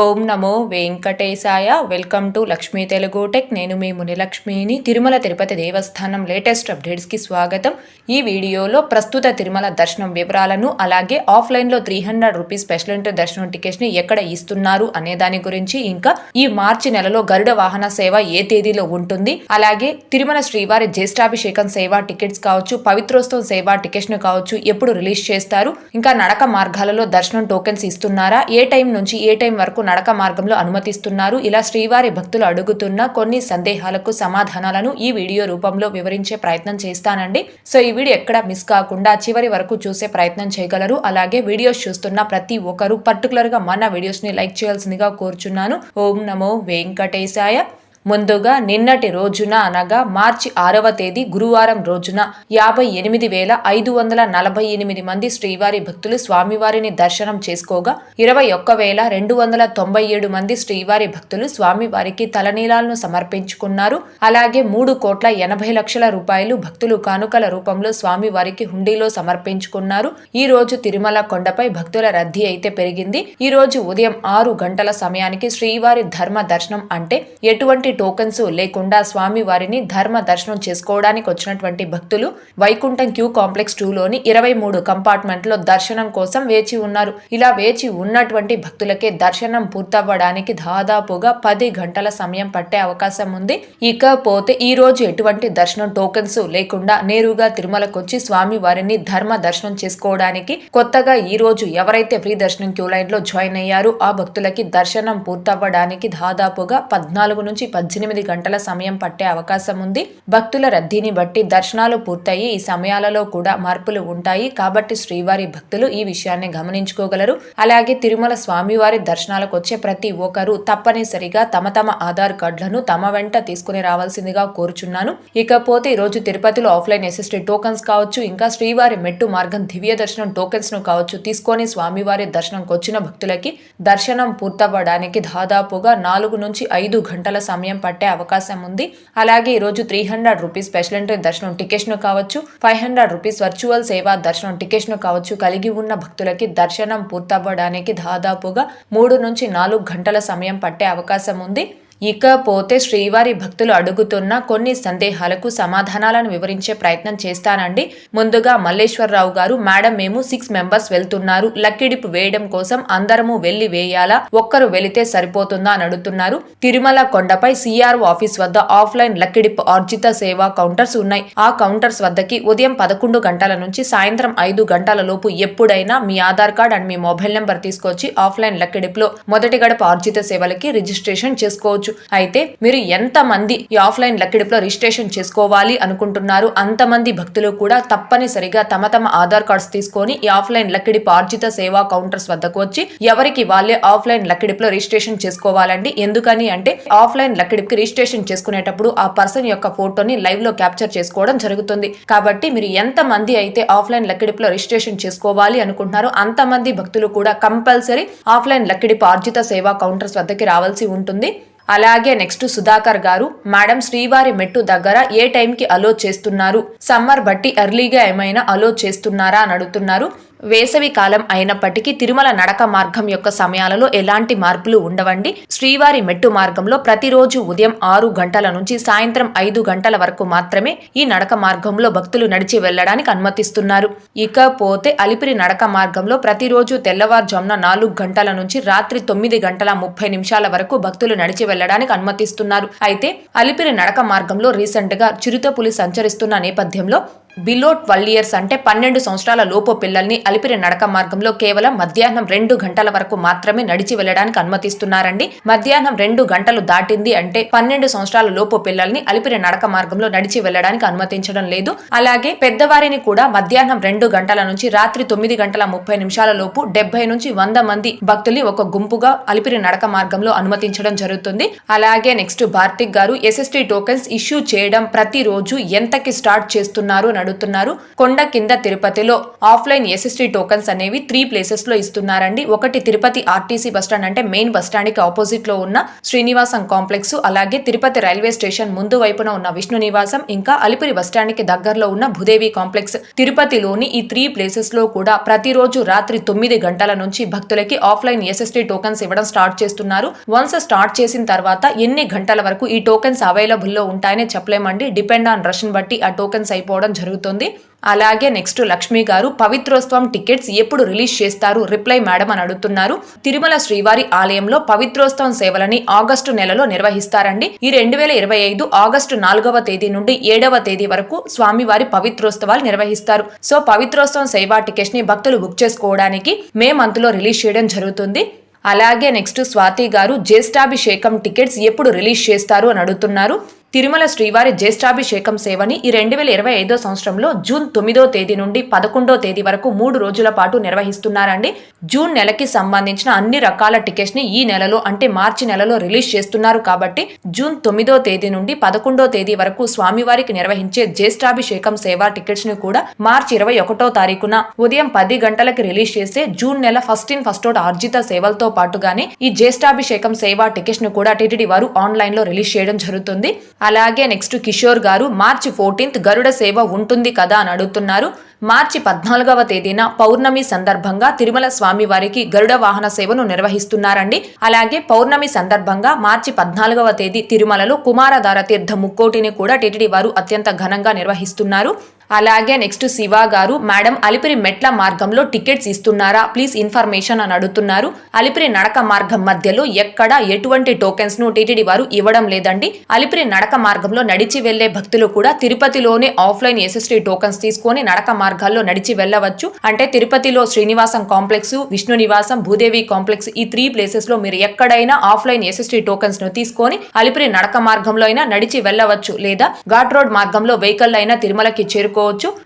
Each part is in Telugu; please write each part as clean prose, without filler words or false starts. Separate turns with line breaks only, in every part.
Om Namo Venkatesaya. Welcome to Lakshmi Telugu tech. నేను మీ మునిలక్ష్మిని. తిరుమల తిరుపతి దేవస్థానం లేటెస్ట్ అప్డేట్స్కి స్వాగతం. ఈ వీడియోలో ప్రస్తుత తిరుమల దర్శనం వివరాలను, అలాగే ఆఫ్లైన్లో 300 రూపీస్ స్పెషల్ ఎంట్రీ దర్శనం టికెట్స్ని ఎక్కడ ఇస్తున్నారు అనే దాని గురించి, ఇంకా ఈ మార్చి నెలలో గరుడ వాహన సేవ ఏ తేదీలో ఉంటుంది, అలాగే తిరుమల శ్రీవారి జ్యేష్ఠాభిషేకం సేవ టికెట్స్ కావచ్చు, పవిత్రోత్సవం సేవ టికెట్స్ను కావచ్చు ఎప్పుడు రిలీజ్ చేస్తారు, ఇంకా నడక మార్గాలలో దర్శనం టోకెన్స్ ఇస్తున్నారా, ఏ టైం నుంచి ఏ టైం వరకు నడక మార్గంలో అనుమతిస్తున్నారు, ఇలా శ్రీవారి భక్తులు అడుగుతున్న కొన్ని సందేహాలకు సమాధానాలను ఈ వీడియో రూపంలో వివరించే ప్రయత్నం చేస్తానండి. సో ఈ వీడియో ఎక్కడ మిస్ కాకుండా చివరి వరకు చూసే ప్రయత్నం చేయగలరు. అలాగే వీడియోస్ చూస్తున్న ప్రతి ఒక్కరు పర్టికులర్ గా మన వీడియోస్ ని లైక్ చేయాల్సిందిగా కోరుచున్నాను. ఓం నమో వెంకటేశాయ. ముందుగా నిన్నటి రోజున అనగా మార్చి 6వ తేదీ గురువారం రోజున 58,548 మంది శ్రీవారి భక్తులు స్వామివారిని దర్శనం చేసుకోగా 21,297 మంది శ్రీవారి భక్తులు స్వామివారికి తలనీలాలను సమర్పించుకున్నారు. అలాగే 3,80,00,000 రూపాయలు భక్తులు కానుకల రూపంలో స్వామివారికి హుండీలో సమర్పించుకున్నారు. ఈ రోజు తిరుమల కొండపై భక్తుల రద్దీ అయితే పెరిగింది. ఈ రోజు ఉదయం 6 గంటల సమయానికి శ్రీవారి ధర్మ దర్శనం అంటే ఎటువంటి టోకెన్స్ లేకుండా స్వామి వారిని ధర్మ దర్శనం చేసుకోవడానికి వచ్చినటువంటి భక్తులు వైకుంఠం క్యూ కాంప్లెక్స్ 2లోని 23 కంపార్ట్మెంట్లో దర్శనం కోసం వేచి ఉన్నారు. ఇలా వేచి ఉన్నటువంటి భక్తులకే దర్శనం పూర్తవ్వడానికి దాదాపుగా 10 గంటల సమయం పట్టే అవకాశం ఉంది. ఇకపోతే ఈ రోజు ఎటువంటి దర్శనం టోకెన్స్ లేకుండా నేరుగా తిరుమలకు వచ్చి స్వామి వారిని ధర్మ దర్శనం చేసుకోవడానికి కొత్తగా ఈ రోజు ఎవరైతే ఫ్రీ దర్శనం క్యూ లైన్ లో జాయిన్ అయ్యారో ఆ భక్తులకి దర్శనం పూర్తవ్వడానికి దాదాపుగా 14 నుంచి 18 గంటల సమయం పట్టే అవకాశం ఉంది. భక్తుల రద్దీని బట్టి దర్శనాలు పూర్తయి ఈ సమయాలలో కూడా మార్పులు ఉంటాయి. కాబట్టి శ్రీవారి భక్తులు ఈ విషయాన్ని గమనించుకోగలరు. అలాగే తిరుమల స్వామివారి దర్శనాలకు వచ్చే ప్రతి ఒక్కరూ తప్పనిసరిగా తమ ఆధార్ కార్డులను తమ వెంట తీసుకుని రావాల్సిందిగా కోరుచున్నాను. ఇకపోతే ఈ రోజు తిరుపతిలో ఆఫ్లైన్ ఎస్ఎస్టీ టోకెన్స్ కావచ్చు, ఇంకా శ్రీవారి మెట్టు మార్గం దివ్య దర్శనం టోకెన్స్ ను కావచ్చు తీసుకొని స్వామివారి దర్శనంకు వచ్చిన భక్తులకి దర్శనం పూర్తవ్వడానికి దాదాపుగా 4 నుంచి 5 గంటల సమయం పట్టే అవకాశం ఉంది. అలాగే ఈరోజు 300 రూపీస్ స్పెషల్ ఎంట్రీ దర్శనం టికెట్స్ ను కావచ్చు, 500 రూపీస్ వర్చువల్ సేవా దర్శనం టికెట్స్ ను కావచ్చు కలిగి ఉన్న భక్తులకి దర్శనం పూర్తవ్వడానికి దాదాపుగా 3 నుంచి 4 గంటల సమయం పట్టే అవకాశం ఉంది. ఇకపోతే శ్రీవారి భక్తులు అడుగుతున్న కొన్ని సందేహాలకు సమాధానాలను వివరించే ప్రయత్నం చేస్తానండి. ముందుగా మల్లేశ్వరరావు గారు, మేడం మేము 6 మెంబర్స్ వెళ్తున్నారు, లక్కిడిపు వేయడం కోసం అందరము వెళ్లి వేయాలా, ఒక్కరు వెళితే సరిపోతుందా అని అడుగుతున్నారు. తిరుమల కొండపై సిఆర్ఓ ఆఫీస్ వద్ద ఆఫ్లైన్ లక్కిడిపు ఆర్జిత సేవా కౌంటర్స్ ఉన్నాయి. ఆ కౌంటర్స్ వద్దకి ఉదయం 11 గంటల నుంచి సాయంత్రం 5 గంటల లోపు ఎప్పుడైనా మీ ఆధార్ కార్డ్ అండ్ మీ మొబైల్ నెంబర్ తీసుకొచ్చి ఆఫ్లైన్ లక్కిడిపులో మొదటి గడప ఆర్జిత సేవలకి రిజిస్ట్రేషన్ చేసుకోవచ్చు. అయితే మీరు ఎంత మంది ఈ ఆఫ్లైన్ లక్కిడిపులో రిజిస్ట్రేషన్ చేసుకోవాలి అనుకుంటున్నారు అంతమంది భక్తులు కూడా తప్పనిసరిగా తమ ఆధార్ కార్డ్స్ తీసుకొని ఈ ఆఫ్లైన్ లక్కిడిపు ఆర్జిత సేవా కౌంటర్స్ వద్దకు వచ్చి ఎవరికి వాళ్ళే ఆఫ్లైన్ లక్కిడిపులో రిజిస్ట్రేషన్ చేసుకోవాలండి. ఎందుకని అంటే ఆఫ్లైన్ లక్కిడిపుకి రిజిస్ట్రేషన్ చేసుకునేటప్పుడు ఆ పర్సన్ యొక్క ఫోటోని లైవ్ లో క్యాప్చర్ చేసుకోవడం జరుగుతుంది. కాబట్టి మీరు ఎంత మంది అయితే ఆఫ్లైన్ లక్కిడిపులో రిజిస్ట్రేషన్ చేసుకోవాలి అనుకుంటున్నారో అంతమంది భక్తులు కూడా కంపల్సరీ ఆఫ్లైన్ లక్కిడిపు ఆర్జిత సేవా కౌంటర్స్ వద్దకి రావాల్సి ఉంటుంది. అలాగే నెక్స్ట్ సుధాకర్ గారు, మేడం శ్రీవారి మెట్టు దగ్గర ఏ టైంకి అలో చేస్తున్నారు, సమ్మర్ బట్టి ఎర్లీగా ఏమైనా అలో చేస్తున్నారా అని అడుగుతున్నారు. వేసవి కాలం అయినప్పటికీ తిరుమల నడక మార్గం యొక్క సమయాలలో ఎలాంటి మార్పులు ఉండవండి. శ్రీవారి మెట్టు మార్గంలో ప్రతిరోజు ఉదయం 6 గంటల నుంచి సాయంత్రం 5 గంటల వరకు మాత్రమే ఈ నడక మార్గంలో భక్తులు నడిచి వెళ్లడానికి అనుమతిస్తున్నారు. ఇకపోతే అలిపిరి నడక మార్గంలో ప్రతిరోజు తెల్లవారుజామున 4 గంటల నుంచి రాత్రి 9:30 వరకు భక్తులు నడిచి వెళ్లడానికి అనుమతిస్తున్నారు. అయితే అలిపిరి నడక మార్గంలో రీసెంట్ గా చిరుతపులి సంచరిస్తున్న నేపథ్యంలో బిలో 12 ఇయర్స్ అంటే 12 సంవత్సరాల లోపు పిల్లల్ని అలిపిరి నడక మార్గంలో కేవలం మధ్యాహ్నం 2 గంటల వరకు మాత్రమే నడిచి వెళ్లడానికి అనుమతిస్తున్నారండి. మధ్యాహ్నం 2 గంటలు దాటింది అంటే 12 సంవత్సరాల లోపు పిల్లల్ని అలిపిరి నడక మార్గంలో నడిచి వెళ్లడానికి అనుమతించడం లేదు. అలాగే పెద్దవారిని కూడా మధ్యాహ్నం 2 గంటల నుంచి రాత్రి 9:30 లోపు 70 నుంచి 100 మంది భక్తుల్ని ఒక గుంపుగా అలిపిరి నడక మార్గంలో అనుమతించడం జరుగుతుంది. అలాగే నెక్స్ట్ భార్తిక్ గారు, ఎస్ఎస్టీ టోకెన్స్ ఇష్యూ చేయడం ప్రతిరోజు ఎంతకి స్టార్ట్ చేస్తున్నారు అడుగుతున్నారు. కొండ కింద తిరుపతిలో ఆఫ్లైన్ ఎస్ఎస్టీ టోకన్స్ అనేవి 3 ప్లేసెస్ లో ఇస్తున్నారండి. ఒకటి తిరుపతి ఆర్టీసీ బస్టాండ్ అంటే మెయిన్ బస్టాండ్ కి ఆపోజిట్ లో ఉన్న శ్రీనివాసం కాంప్లెక్స్, అలాగే తిరుపతి రైల్వే స్టేషన్ ముందు వైపున ఉన్న విష్ణు నివాసం, ఇంకా అలిపిరి బస్టాండ్ కి దగ్గరలో ఉన్న భూదేవి కాంప్లెక్స్. తిరుపతిలోని ఈ 3 ప్లేసెస్ లో కూడా ప్రతిరోజు రాత్రి 9 గంటల నుంచి భక్తులకి ఆఫ్లైన్ ఎస్ఎస్టీ టోకన్స్ ఇవ్వడం స్టార్ట్ చేస్తున్నారు. వన్స్ స్టార్ట్ చేసిన తర్వాత ఎన్ని గంటల వరకు ఈ టోకన్స్ అవైలబుల్ లో ఉంటాయని చెప్పలేమండి. డిపెండ్ ఆన్ రష్ బట్టి ఆ టోకన్స్ అయిపోవడం జరుగుతుంది. అలాగే నెక్స్ట్ లక్ష్మి గారు పవిత్రోత్సవం టికెట్స్ ఎప్పుడు రిలీజ్ చేస్తారు రిప్లై మేడం అని అడుగుతున్నారు. తిరుమల శ్రీవారి ఆలయంలో పవిత్రోత్సవం సేవలని ఆగస్టు నెలలో నిర్వహిస్తారండి. ఈ 2025 ఆగస్టు 4వ తేదీ నుండి 7వ తేదీ వరకు స్వామివారి పవిత్రోత్సవాలు నిర్వహిస్తారు. సో పవిత్రోత్సవం సేవా టికెట్స్ ని భక్తులు బుక్ చేసుకోవడానికి మే మంత్ లో రిలీజ్ చేయడం జరుగుతుంది. అలాగే నెక్స్ట్ స్వాతి గారు జ్యేష్ఠాభిషేకం టికెట్స్ ఎప్పుడు రిలీజ్ చేస్తారు అని అడుగుతున్నారు. తిరుమల శ్రీవారి జ్యేష్ఠాభిషేకం సేవని ఈ 2025 సంవత్సరంలో జూన్ 9వ తేదీ నుండి 11వ తేదీ వరకు 3 రోజుల పాటు నిర్వహిస్తున్నారండి. జూన్ నెలకి సంబంధించిన అన్ని రకాల టికెట్స్ ని ఈ నెలలో అంటే మార్చి నెలలో రిలీజ్ చేస్తున్నారు కాబట్టి జూన్ 9వ తేదీ నుండి 11వ తేదీ వరకు స్వామివారికి నిర్వహించే జ్యేష్ఠాభిషేకం సేవా టికెట్స్ ని కూడా మార్చి 21వ తారీఖున ఉదయం 10 గంటలకి రిలీజ్ చేస్తే జూన్ నెల ఫస్ట్ ఇన్ ఫస్ట్ అవుట్ ఆర్జిత సేవలతో పాటుగానే ఈ జ్యేష్ఠాభిషేకం సేవా టికెట్స్ ను కూడా టిటిడి వారు ఆన్లైన్ లో రిలీజ్ చేయడం జరుగుతుంది. అలాగే నెక్స్ట్ కిషోర్ గారు మార్చి 14th గరుడ సేవ ఉంటుంది కదా అని అడుగుతున్నారు. మార్చి 14వ తేదీన పౌర్ణమి సందర్భంగా తిరుమల స్వామి వారికి గరుడ వాహన సేవను నిర్వహిస్తున్నారండి. అలాగే పౌర్ణమి సందర్భంగా మార్చి 14వ తేదీ తిరుమలలో కుమారధార తీర్థ ముక్కోటిని కూడా టిటిడి వారు అత్యంత ఘనంగా నిర్వహిస్తున్నారు. అలాగే నెక్స్ట్ శివ గారు మేడం అలిపిరి మెట్ల మార్గంలో టికెట్స్ ఇస్తున్నారా ప్లీజ్ ఇన్ఫర్మేషన్ అని అడుగుతున్నారు. అలిపిరి నడక మార్గం మధ్యలో ఎక్కడ ఎటువంటి టోకెన్స్ ను టిటిడి వారు ఇవ్వడం లేదండి. అలిపిరి నడక మార్గంలో నడిచి వెళ్లే భక్తులు కూడా తిరుపతిలోనే ఆఫ్లైన్ ఎస్ఎస్టీ టోకెన్స్ తీసుకొని నడక మార్గాల్లో నడిచి వెళ్ళవచ్చు. అంటే తిరుపతిలో శ్రీనివాసం కాంప్లెక్స్, విష్ణు నివాసం, భూదేవి కాంప్లెక్స్ ఈ 3 ప్లేసెస్ లో మీరు ఎక్కడైనా ఆఫ్లైన్ ఎస్ఎస్టీ టోకెన్స్ ను తీసుకొని అలిపిరి నడక మార్గంలో అయినా నడిచి వెళ్ళవచ్చు, లేదా ఘాట్ రోడ్ మార్గంలో వెహికల్ అయినా తిరుమలకి చేరుకో.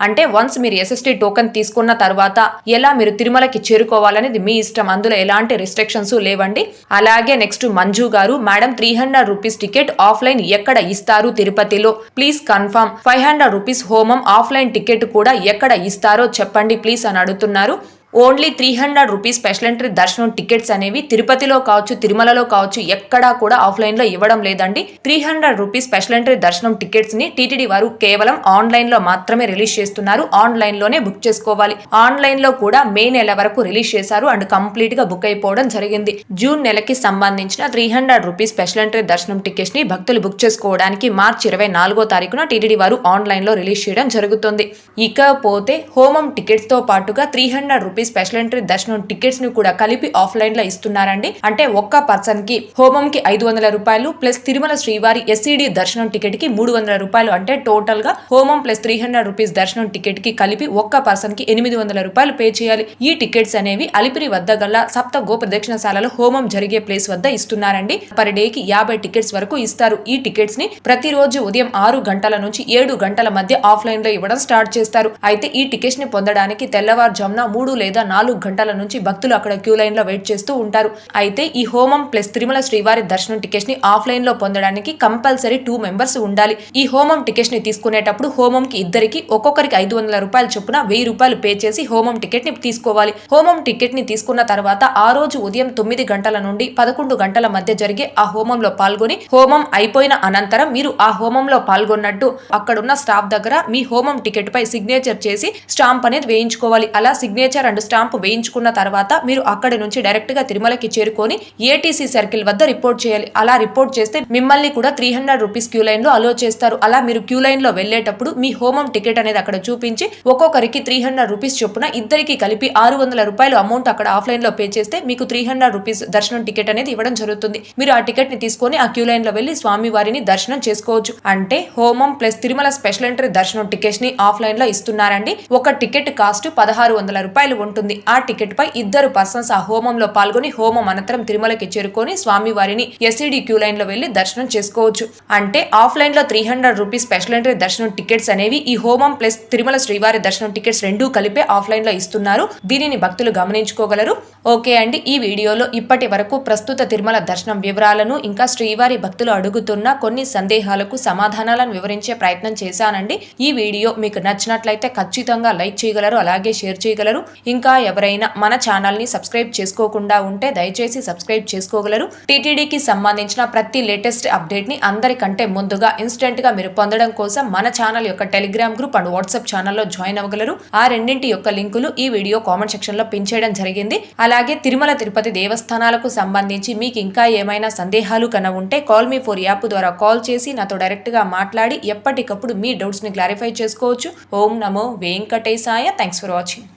అంటే వన్స్ మీరు ఎస్ఎస్టీ టోకెన్ తీసుకున్న తర్వాత ఎలా మీరు తిరుమలకి చేరుకోవాలనేది మీ ఇష్టం, అందులో ఎలాంటి రిస్ట్రిక్షన్స్ లేవండి. అలాగే నెక్స్ట్ మంజు గారు మేడం 300 రూపీస్ టికెట్ ఆఫ్లైన్ ఎక్కడ ఇస్తారు తిరుపతిలో ప్లీజ్ కన్ఫర్మ్. 500 రూపీస్ హోమం ఆఫ్లైన్ టికెట్ కూడా ఎక్కడ ఇస్తారో చెప్పండి ప్లీజ్ అని అడుగుతున్నారు. ఓన్లీ 300 రూపీస్ స్పెషల్ ఎంట్రీ దర్శనం టికెట్స్ అనేవి తిరుపతిలో కావచ్చు తిరుమలలో కావచ్చు ఎక్కడా కూడా ఆఫ్లైన్ లో ఇవ్వడం లేదండి. 300 రూపీస్ స్పెషల్ ఎంట్రీ దర్శనం టికెట్స్ ని టీటీడీ వారు కేవలం ఆన్లైన్ లో మాత్రమే రిలీజ్ చేస్తున్నారు. ఆన్లైన్ లోనే బుక్ చేసుకోవాలి. ఆన్లైన్ లో కూడా మే నెల వరకు రిలీజ్ చేశారు అండ్ కంప్లీట్ గా బుక్ అయిపోవడం జరిగింది. జూన్ నెలకి సంబంధించిన 300 రూపీస్ స్పెషల్ ఎంట్రీ దర్శనం టికెట్స్ ని భక్తులు బుక్ చేసుకోవడానికి మార్చి 24వ తారీఖున టీటీడీ వారు ఆన్లైన్ లో రిలీజ్ చేయడం జరుగుతుంది. ఇకపోతే హోమం టికెట్స్ తో పాటుగా 300 రూపీస్ స్పెషల్ ఎంట్రీ దర్శనం టికెట్స్ ని కూడా కలిపి ఆఫ్లైన్ లో ఇస్తున్నారండి. అంటే ఒక్క పర్సన్ కి హోమం కి 500 రూపాయలు ప్లస్ తిరుమల శ్రీవారి ఎస్సీడీ దర్శనం టికెట్ కి 300 రూపాయలు, అంటే టోటల్ గా హోమం ప్లస్ 300 రూపీస్ దర్శనం టికెట్ కి కలిపి ఒక్క పర్సన్ కి 800 రూపాయలు పే చేయాలి. ఈ టికెట్స్ అనేవి అలిపిరి వద్ద గల సప్త గో ప్రదక్షిణశాలలో హోమం జరిగే ప్లేస్ వద్ద ఇస్తున్నారండి. పర్ డే కి 50 టికెట్స్ వరకు ఇస్తారు. ఈ టికెట్స్ ని ప్రతిరోజు ఉదయం 6 గంటల నుంచి 7 గంటల మధ్య ఆఫ్లైన్ లో ఇవ్వడం స్టార్ట్ చేస్తారు. అయితే ఈ టికెట్స్ ని పొందడానికి తెల్లవారుజామున 3 లేదా 4 గంటల నుంచి భక్తులు అక్కడ క్యూ లైన్ లో వెయిట్ చేస్తూ ఉంటారు. అయితే ఈ హోమం ప్లస్ తిరుమల శ్రీవారి దర్శనం టికెట్స్ ని ఆఫ్లైన్ లో పొందడానికి కంపల్సరీ 2 మెంబర్స్ ఉండాలి. ఈ హోమం టికెట్స్ ని తీసుకునేటప్పుడు హోమం కి ఇద్దరికి ఒక్కొక్కరికి 500 రూపాయలు చొప్పున 1000 రూపాయలు పే చేసి హోమం టికెట్ ని తీసుకోవాలి. హోమం టికెట్ ని తీసుకున్న తర్వాత ఆ రోజు ఉదయం 9 గంటల నుండి 11 గంటల మధ్య జరిగే ఆ హోమంలో పాల్గొని హోమం అయిపోయిన అనంతరం మీరు ఆ హోమంలో పాల్గొన్నట్టు అక్కడున్న స్టాఫ్ దగ్గర మీ హోమం టికెట్ పై సిగ్నేచర్ చేసి స్టాంప్ అనేది వేయించుకోవాలి. అలా సిగ్నేచర్ అండ్ స్టాంప్ వేయించుకున్న తర్వాత మీరు అక్కడి నుంచి డైరెక్ట్ గా తిరుమలకి చేరుకొని ఏటీసీ సర్కిల్ వద్ద రిపోర్ట్ చేయాలి. అలా రిపోర్ట్ చేస్తే మిమ్మల్ని కూడా 300 రూపీస్ క్యూ లైన్ లో అలో చేస్తారు. అలా మీరు క్యూ లైన్ లో వెళ్లేటప్పుడు మీ హోమం టికెట్ అనేది అక్కడ చూపించి ఒక్కొక్కరికి 300 రూపీస్ చొప్పున ఇద్దరికి కలిపి 600 రూపాయలు అమౌంట్ అక్కడ ఆఫ్లైన్ లో పే చేస్తే మీకు 300 రూపీస్ దర్శనం టికెట్ అనేది ఇవ్వడం జరుగుతుంది. మీరు ఆ టికెట్ ని తీసుకొని ఆ క్యూ లైన్ లో వెళ్లి స్వామి వారిని దర్శనం చేసుకోవచ్చు. అంటే హోమం ప్లస్ తిరుమల స్పెషల్ ఎంట్రీ దర్శనం టికెట్స్ ని ఆఫ్లైన్ లో ఇస్తున్నారండి. ఒక టికెట్ కాస్ట్ 1600 రూపాయలు ఉంటుంది. ఆ టికెట్ పై 2 పర్సన్స్ ఆ హోమంలో పాల్గొని హోమం అనంతరం తిరుమలకి చేరుకొని స్వామివారిని ఎస్ఈడి క్యూ లైన్ లో వెళ్లి దర్శనం చేసుకోవచ్చు. అంటే ఆఫ్లైన్ లో 300 రూపీస్ స్పెషల్ ఎంట్రీ దర్శనం టికెట్స్ అనేవి ఈ హోమం ప్లస్ తిరుమల శ్రీవారి దర్శనం టికెట్స్ రెండూ కలిపే ఆఫ్లైన్ లో ఇస్తున్నారు. దీనిని భక్తులు గమనించుకోగలరు. ఓకే అండి, ఈ వీడియోలో ఇప్పటి వరకు ప్రస్తుత తిరుమల దర్శనం వివరాలను ఇంకా శ్రీవారి భక్తులు అడుగుతున్న కొన్ని సందేహాలకు సమాధానాలను వివరించే ప్రయత్నం చేశానండి. ఈ వీడియో మీకు నచ్చినట్లయితే ఖచ్చితంగా లైక్ చేయగలరు, అలాగే షేర్ చేయగలరు. ఇంకా ఎవరైనా మన ఛానల్ ని సబ్స్క్రైబ్ చేసుకోకుండా ఉంటే దయచేసి సబ్స్క్రైబ్ చేసుకోగలరు. టీటీడీకి సంబంధించిన ప్రతి లేటెస్ట్ అప్డేట్ ని అందరికంటే ముందుగా ఇన్స్టెంట్ గా మీరు పొందడం కోసం మన ఛానల్ యొక్క టెలిగ్రామ్ గ్రూప్ అండ్ వాట్సాప్ ఛానల్లో జాయిన్ అవ్వగలరు. ఆ రెండింటి యొక్క లింకులు ఈ వీడియో కామెంట్ సెక్షన్ లో పిన్ చేయడం జరిగింది. అలాగే తిరుమల తిరుపతి దేవస్థానాలకు సంబంధించి మీకు ఇంకా ఏమైనా సందేహాలు ఉంటే కాల్ మీ 4 యాప్ ద్వారా కాల్ చేసి నాతో డైరెక్ట్ గా మాట్లాడి ఎప్పటికప్పుడు మీ డౌట్స్ ని క్లారిఫై చేసుకోవచ్చు. ఓం నమో వెంకటేశాయ. Thanks for watching.